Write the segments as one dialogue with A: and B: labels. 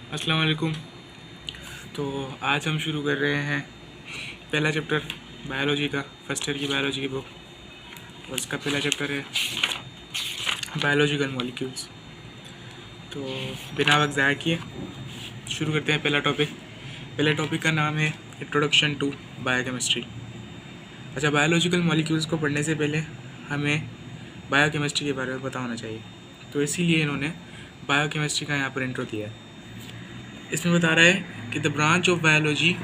A: अस्सलाम वालेकुम। तो आज हम शुरू कर रहे हैं पहला चैप्टर बायोलॉजी का, फर्स्ट ईयर की बायोलॉजी की बुक, और उसका पहला चैप्टर है बायोलॉजिकल मॉलिक्यूल्स। तो बिना वक्त ज़ाया किए शुरू करते हैं पहला टॉपिक। पहले टॉपिक का नाम है इंट्रोडक्शन टू बायोकेमिस्ट्री। अच्छा, बायोलॉजिकल मॉलिक्यूल्स को पढ़ने से पहले हमें बायोकेमिस्ट्री के बारे में पता होना चाहिए, तो इसीलिए इन्होंने बायोकेमिस्ट्री का यहाँ पर इंट्रो दिया है। इसमें बता रहा है कि the branch of biology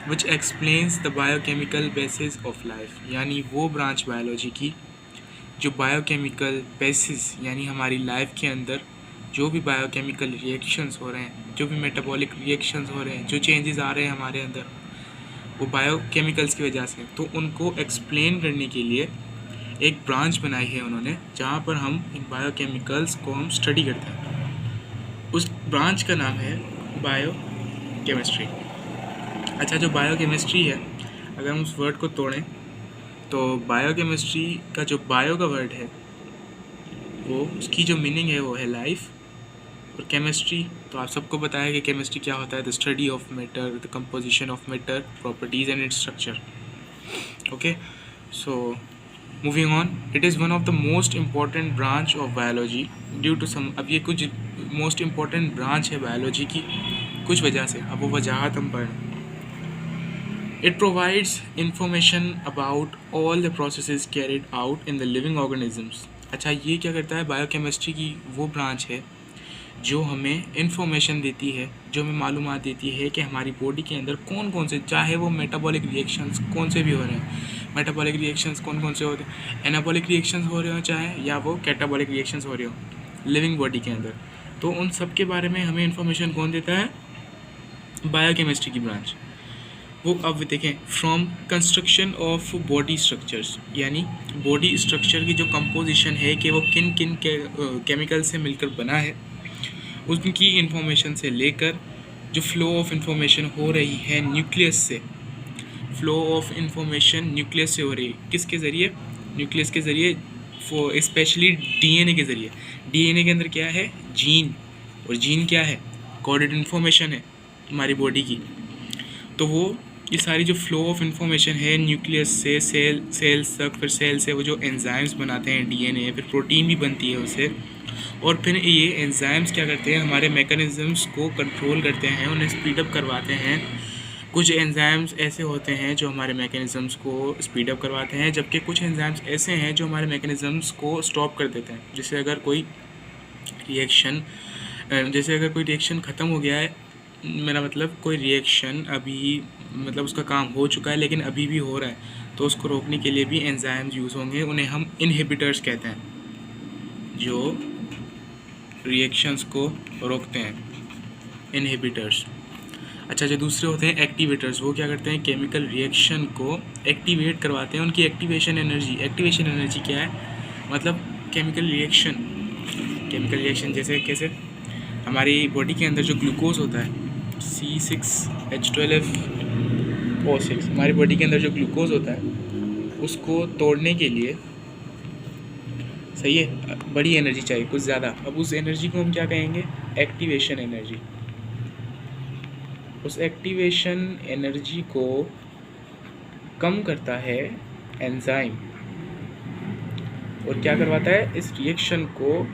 A: which explains the biochemical basis of life, यानी वो ब्रांच बायोलॉजी की जो बायोकेमिकल बेसिस यानी हमारी लाइफ के अंदर जो भी बायोकेमिकल रिएक्शंस हो रहे हैं, जो भी मेटाबॉलिक रिएक्शंस हो रहे हैं, जो चेंजेस आ रहे हैं हमारे अंदर, वो बायोकेमिकल्स की वजह से, तो उनको एक्सप्लेन करने के लिए एक ब्रांच बनाई है उन्होंने, जहाँ पर हम इन बायोकेमिकल्स को हम स्टडी करते हैं। उस ब्रांच का नाम है बायोकेमिस्ट्री। अच्छा, जो बायोकेमिस्ट्री है, अगर हम उस वर्ड को तोड़ें तो बायोकेमिस्ट्री का जो बायो का वर्ड है वो उसकी जो मीनिंग है वो है लाइफ, और केमिस्ट्री तो आप सबको पता है कि केमिस्ट्री क्या होता है, the study of matter, the composition of matter, properties and its structure. Okay, so moving on, it is one of the most important branch of biology due to some. अब ये कुछ मोस्ट इम्पॉर्टेंट ब्रांच है biology की कुछ वजह से, अब वो वजहात हम पढ़ें। It provides information about all the processes carried out in the living organisms. अच्छा, ये क्या करता है, बायोकेमिस्ट्री की वो ब्रांच है जो हमें इंफॉर्मेशन देती है, जो हमें मालूमात देती है कि हमारी बॉडी के अंदर कौन कौन से, चाहे वो मेटाबॉलिक रिएक्शंस कौन से भी हो रहे हैं, मेटाबॉलिक रिएक्शंस कौन कौन से होते हैं, एनाबॉलिक रिएक्शंस हो रहे हो चाहे, या वो कैटाबॉलिक रिएक्शंस हो रहे हो लिविंग बॉडी के अंदर, तो उन सब के बारे में हमें इंफॉर्मेशन कौन देता है, बायोकेमिस्ट्री की ब्रांच। वो अब देखें, from construction of body structures, यानी बॉडी स्ट्रक्चर की जो कंपोजिशन है कि वो किन किन केमिकल से मिलकर बना है, उनकी इंफॉर्मेशन से लेकर जो फ्लो ऑफ इंफॉर्मेशन हो रही है न्यूक्लियस से, फ्लो ऑफ इंफॉर्मेशन न्यूक्लियस से हो रही है, किसके ज़रिए, न्यूक्लियस के ज़रिए, स्पेशली डीएनए के ज़रिए। डीएनए के अंदर क्या है, जीन, और जीन क्या है, कोडेड इन्फॉर्मेशन है हमारी बॉडी की। तो वो ये सारी जो फ्लो ऑफ इंफॉर्मेशन है न्यूक्लियस से सेल्स तक, फिर सेल से वो जो एंजाइम्स बनाते हैं डीएनए, फिर प्रोटीन भी बनती है उससे, और फिर ये एंजाइम्स क्या करते हैं, हमारे मैकेनिज़म्स को कंट्रोल करते हैं, उन्हें स्पीडअप करवाते हैं। कुछ एंजाइम्स ऐसे होते हैं जो हमारे मैकेनिज़म्स को स्पीडअप करवाते हैं, जबकि कुछ एंजाइम्स ऐसे हैं जो हमारे मैकेनिज़म्स को स्टॉप कर देते हैं। जैसे अगर कोई रिएक्शन ख़त्म हो गया है, मेरा मतलब कोई रिएक्शन अभी मतलब उसका काम हो चुका है लेकिन अभी भी हो रहा है, तो उसको रोकने के लिए भी एंजाइम्स यूज़ होंगे, उन्हें हम इनहिबिटर्स कहते हैं, जो रिएक्शंस को रोकते हैं, इनहिबिटर्स। अच्छा, जो दूसरे होते हैं एक्टिवेटर्स, वो क्या करते हैं, केमिकल रिएक्शन को एक्टिवेट करवाते हैं, उनकी एक्टिवेशन एनर्जी क्या है, मतलब केमिकल रिएक्शन जैसे कैसे, हमारी बॉडी के अंदर जो ग्लूकोज होता है C6H12O6, हमारी बॉडी के अंदर जो ग्लूकोज होता है उसको तोड़ने के लिए, सही है, बड़ी एनर्जी चाहिए, कुछ ज़्यादा। अब उस एनर्जी को हम क्या कहेंगे, एक्टिवेशन एनर्जी। उस एक्टिवेशन एनर्जी को कम करता है एंजाइम, और क्या करवाता है, इस रिएक्शन को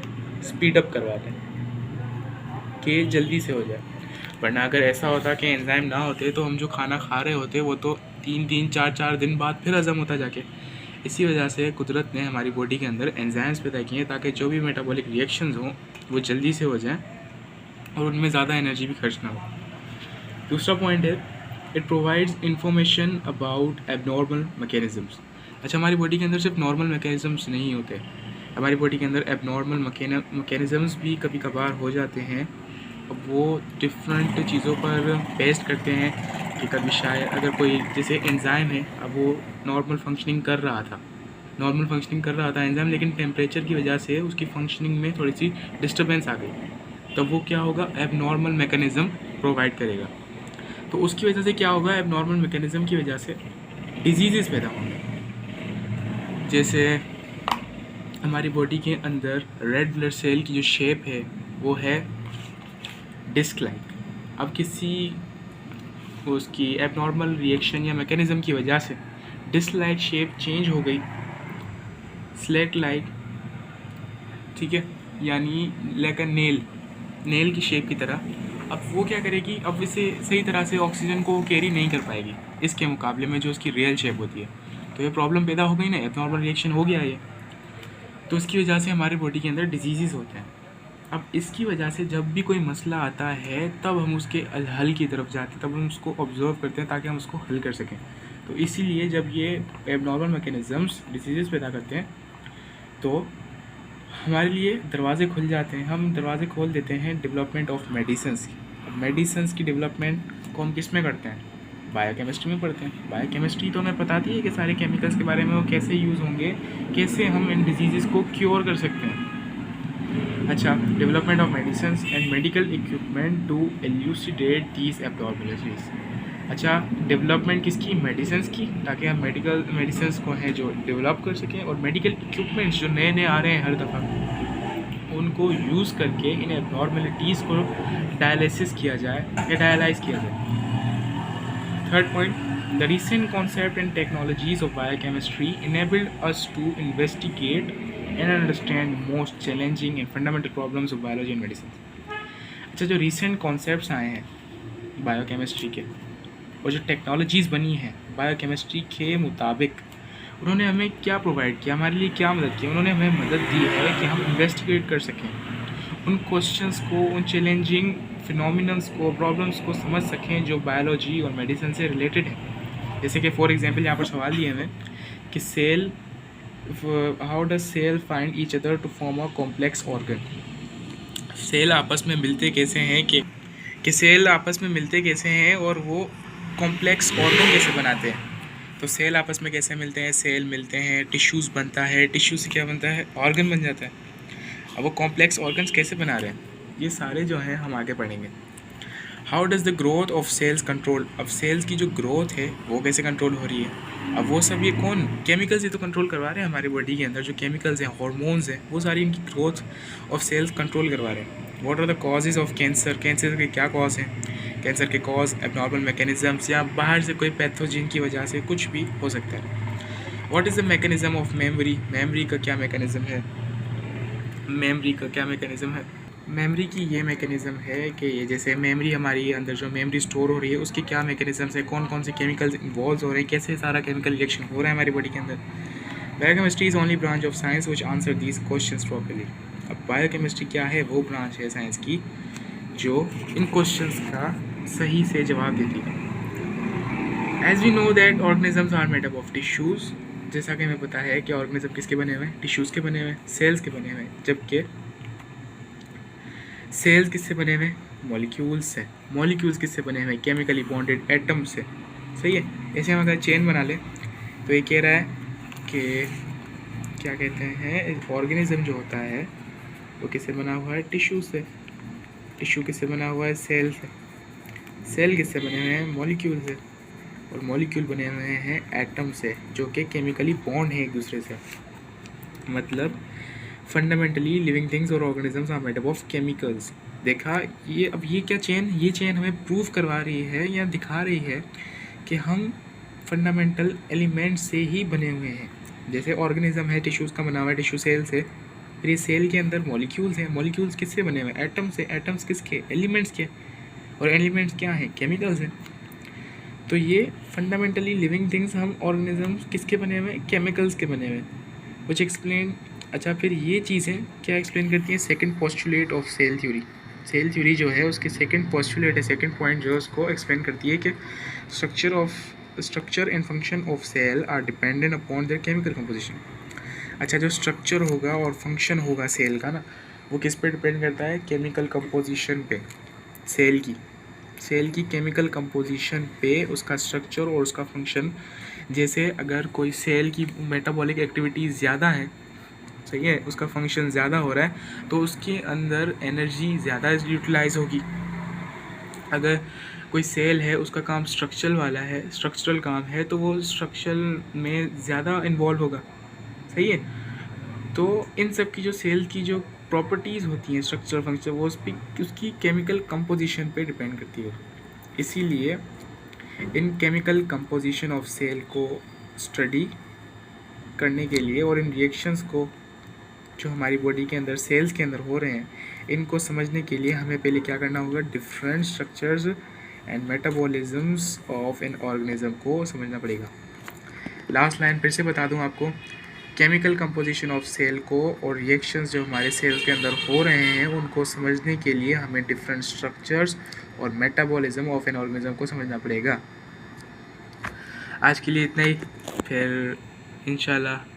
A: स्पीडअप करवाता है कि जल्दी से हो जाए। वरना अगर ऐसा होता कि एंजाइम ना होते तो हम जो खाना खा रहे होते वो तो 3-4 दिन बाद फिर हज़म होता जाके। इसी वजह से कुदरत ने हमारी बॉडी के अंदर एंजाइम्स पैदा किए हैं ताकि जो भी मेटाबॉलिक रिएक्शंस हों वो जल्दी से हो जाएं और उनमें ज़्यादा एनर्जी भी खर्च ना हो। दूसरा पॉइंट है, it provides information about abnormal mechanisms. अच्छा, हमारी बॉडी के अंदर सिर्फ नॉर्मल मैकेनिज़म्स नहीं होते, हमारी बॉडी के अंदर एबनॉर्मल मैकेनिज़म्स भी कभी कभार हो जाते हैं। अब वो डिफरेंट चीज़ों पर बेस्ड करते हैं कि कभी शायद अगर कोई जैसे एंजाइम है, अब वो नॉर्मल फंक्शनिंग कर रहा था एंजाइम, लेकिन टेम्परेचर की वजह से उसकी फंक्शनिंग में थोड़ी सी डिस्टर्बेंस आ गई, तब वो क्या होगा, एबनॉर्मल मैकेनिज़्म प्रोवाइड करेगा। तो उसकी वजह से क्या होगा, एबनॉर्मल मैकेनिज़्म की वजह से डिजीज़ पैदा होंगे। जैसे हमारी बॉडी के अंदर रेड ब्लड सेल की जो शेप है वो है डिस्क लाइक, अब किसी उसकी एबनॉर्मल रिएक्शन या मैकेनिज़्म की वजह से डिस्क लाइक शेप चेंज हो गई स्लेट लाइक, ठीक है, यानी लाइक अ नेल की शेप की तरह। अब वो क्या करेगी, अब इसे सही तरह से ऑक्सीजन को कैरी नहीं कर पाएगी इसके मुकाबले में जो उसकी रियल शेप होती है। तो ये प्रॉब्लम पैदा हो गई ना, एबनॉर्मल रिएक्शन हो गया ये, तो उसकी वजह से हमारे बॉडी के अंदर डिजीज़ होते हैं। अब इसकी वजह से जब भी कोई मसला आता है तब हम उसके हल की तरफ जाते हैं, तब हम उसको ऑब्जर्व करते हैं ताकि हम उसको हल कर सकें। तो इसीलिए जब ये एबनॉर्मल मैकेनिज़म्स डिजीज़ पैदा करते हैं तो हमारे लिए दरवाज़े खुल जाते हैं, हम दरवाज़े खोल देते हैं डेवलपमेंट ऑफ मेडिसिन्स की। अब मेडिसिन्स की डेवलपमेंट को हम किस में करते हैं, बायोकेमिस्ट्री में पढ़ते हैं। बायोकेमिस्ट्री तो हमें बताती है कि सारे केमिकल्स के बारे में वो कैसे यूज़ होंगे, कैसे हम इन डिजीज़ को क्योर कर सकते हैं। अच्छा, development of medicines and medical equipment to elucidate these abnormalities. अच्छा, डेवलपमेंट किसकी, मेडिसिन्स की, ताकि हम मेडिकल मेडिसिन्स को हैं जो डेवलप कर सकें, और मेडिकल इक्विपमेंट्स जो नए नए आ रहे हैं हर दफ़ा उनको यूज़ करके इन एब्नॉर्मलिटीज़ को डायलिसिस किया जाए या डायलाइज किया जाए। Third point, the recent concept and technologies of biochemistry enabled us to investigate and understand most challenging and fundamental problems of biology and medicine। अच्छा, जो रीसेंट कॉन्सेप्ट्स आए हैं बायोकेमिस्ट्री के और जो टेक्नोलॉजीज़ बनी हैं बायोकेमिस्ट्री के मुताबिक, उन्होंने हमें क्या प्रोवाइड किया, हमारे लिए क्या मदद की। उन्होंने हमें मदद दी है कि हम इन्वेस्टिगेट कर सकें उन क्वेश्चंस को, उन चैलेंजिंग फिनोमिनल्स को, प्रॉब्लम्स को समझ सकें जो बायोलॉजी और मेडिसिन से रिलेटेड है। जैसे कि फॉर एग्जांपल यहाँ पर सवाल दिए हमें कि cell, how does cell find each other to form a complex organ. Cell आपस में मिलते कैसे हैं कि सेल आपस में मिलते कैसे हैं और वो कॉम्प्लेक्स ऑर्गन कैसे बनाते हैं। तो सेल आपस में कैसे मिलते हैं, सेल मिलते हैं, टिश्यूज़ बनता है, टिश्यू से क्या बनता है, ऑर्गन बन जाता है। अब वो कॉम्प्लेक्स ऑर्गन्स कैसे बना रहे हैं, ये सारे जो हैं हम आगे पढ़ेंगे। How does the growth of cells control, अब सेल्स की जो ग्रोथ है वो कैसे कंट्रोल हो रही है। अब वो सब ये कौन, केमिकल्स ही तो कंट्रोल करवा रहे हैं हमारी बॉडी के अंदर, जो केमिकल्स हैं, हार्मोन्स हैं, वो सारी इनकी ग्रोथ ऑफ सेल्स कंट्रोल करवा रहे हैं। What are the causes of cancer, cancer के क्या कॉज हैं, कैंसर के कॉज एबनॉर्मल मैकेनिज़म्स या बाहर से कोई पैथोजन की वजह से कुछ भी हो सकता है। What is the mechanism of memory, memory का क्या मैकेनिज़्म है, मेमोरी का क्या मैकेनिज़्म है। मेमोरी की ये मैकेनिज़्म है कि ये जैसे मेमोरी हमारी अंदर जो मेमोरी स्टोर हो रही है उसकी क्या मैकेनिज़म्स है, कौन कौन से केमिकल्स इन्वॉल्व हो रहे हैं, कैसे सारा केमिकल रिएक्शन हो रहा है हमारी बॉडी के अंदर। Biochemistry is only branch of science which answer these questions properly. अब बायोकेमिस्ट्री क्या है, वो ब्रांच है साइंस की जो इन क्वेश्चंस का सही से जवाब देती है। As we know that organisms are made up of tissues, जैसा कि हमें पता है कि ऑर्गेनिज्म किसके बने हुए हैं, टिश्यूज़ के बने हुए हैं, सेल्स के बने हुए हैं। जबकि सेल्स किससे बने हुए हैं, मॉलिक्यूल्स से। मॉलिक्यूल्स किससे बने हुए हैं, केमिकली बॉन्डेड एटम से। सही है। ऐसे हम अगर चेन बना लें तो ये कह रहा है कि क्या कहते हैं, ऑर्गेनिज्म जो होता है वो किससे बना हुआ है, टिश्यू से। टिश्यू किससे बना हुआ है, सेल से। सेल किससे बने हुए हैं, मॉलिक्यूल से। और मॉलिक्यूल बने हुए हैं एटम से, जो कि केमिकली बॉन्ड है एक दूसरे से। मतलब फंडामेंटली लिविंग थिंग्स और organisms are made up of chemicals. देखा ये, अब ये क्या चेन, ये चेन हमें प्रूव करवा रही है या दिखा रही है कि हम फंडामेंटल एलिमेंट्स से ही बने हुए हैं। जैसे ऑर्गेनिज्म है, टिश्यूज़ का बना हुआ है, टिश्यू सेल से। फिर ये सेल के अंदर मॉलिक्यूल्स हैं, मॉलिक्यूल्स किससे बने हुए हैं, एटम से। एटम्स किसके, एलिमेंट्स के। और एलिमेंट्स क्या हैं, केमिकल्स हैं। तो ये फंडामेंटली लिविंग थिंग्स, हम ऑर्गेनिजम्स किसके बने हुए हैं, केमिकल्स के बने हुए हैं। कुछ एक्सप्लेन। अच्छा, फिर ये चीज़ें क्या एक्सप्लेन करती हैं, second postulate of cell theory. Cell theory जो है उसके सेकंड पोस्टुलेट है, सेकंड पॉइंट जो है उसको एक्सप्लेन करती है कि structure and function of cell are dependent upon their chemical composition. अच्छा, जो स्ट्रक्चर होगा और फंक्शन होगा सेल का ना, वो किस पे डिपेंड करता है, केमिकल कंपोजिशन पे। सेल की केमिकल कंपोजिशन पे उसका स्ट्रक्चर और उसका फंक्शन। जैसे अगर कोई सेल की मेटाबॉलिक एक्टिविटी ज़्यादा है, सही है, उसका फंक्शन ज़्यादा हो रहा है, तो उसके अंदर एनर्जी ज़्यादा यूटिलाइज होगी। अगर कोई सेल है, उसका काम स्ट्रक्चरल वाला है, स्ट्रक्चरल काम है, तो वो स्ट्रक्चरल में ज़्यादा इन्वॉल्व होगा। सही है। तो इन सब की जो सेल की जो प्रॉपर्टीज़ होती हैं स्ट्रक्चर फंक्शन, वो उसकी केमिकल कंपोजिशन पे डिपेंड करती है। इसीलिए इन केमिकल कंपोजिशन ऑफ सेल को स्टडी करने के लिए और इन रिएक्शंस को जो हमारी बॉडी के अंदर सेल्स के अंदर हो रहे हैं, इनको समझने के लिए हमें पहले क्या करना होगा, different structures and metabolisms of an organism को समझना पड़ेगा। लास्ट लाइन फिर से बता दूं आपको, केमिकल कंपोजिशन ऑफ सेल को और रिएक्शंस जो हमारे सेल्स के अंदर हो रहे हैं उनको समझने के लिए हमें डिफरेंट स्ट्रक्चर्स और मेटाबॉलिज्म ऑफ एन ऑर्गेनिज्म को समझना पड़ेगा। आज के लिए इतना ही, फिर इंशाल्लाह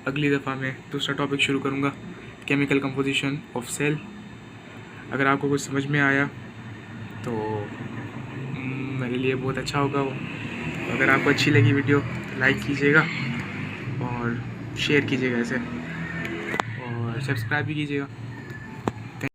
A: अगली दफ़ा मैं दूसरा टॉपिक शुरू करूँगा, केमिकल कंपोजिशन ऑफ सेल। अगर आपको कुछ समझ में आया तो मेरे लिए बहुत अच्छा होगा वो। अगर आपको अच्छी लगी वीडियो तो लाइक कीजिएगा और शेयर कीजिएगा इसे, और सब्सक्राइब भी कीजिएगा।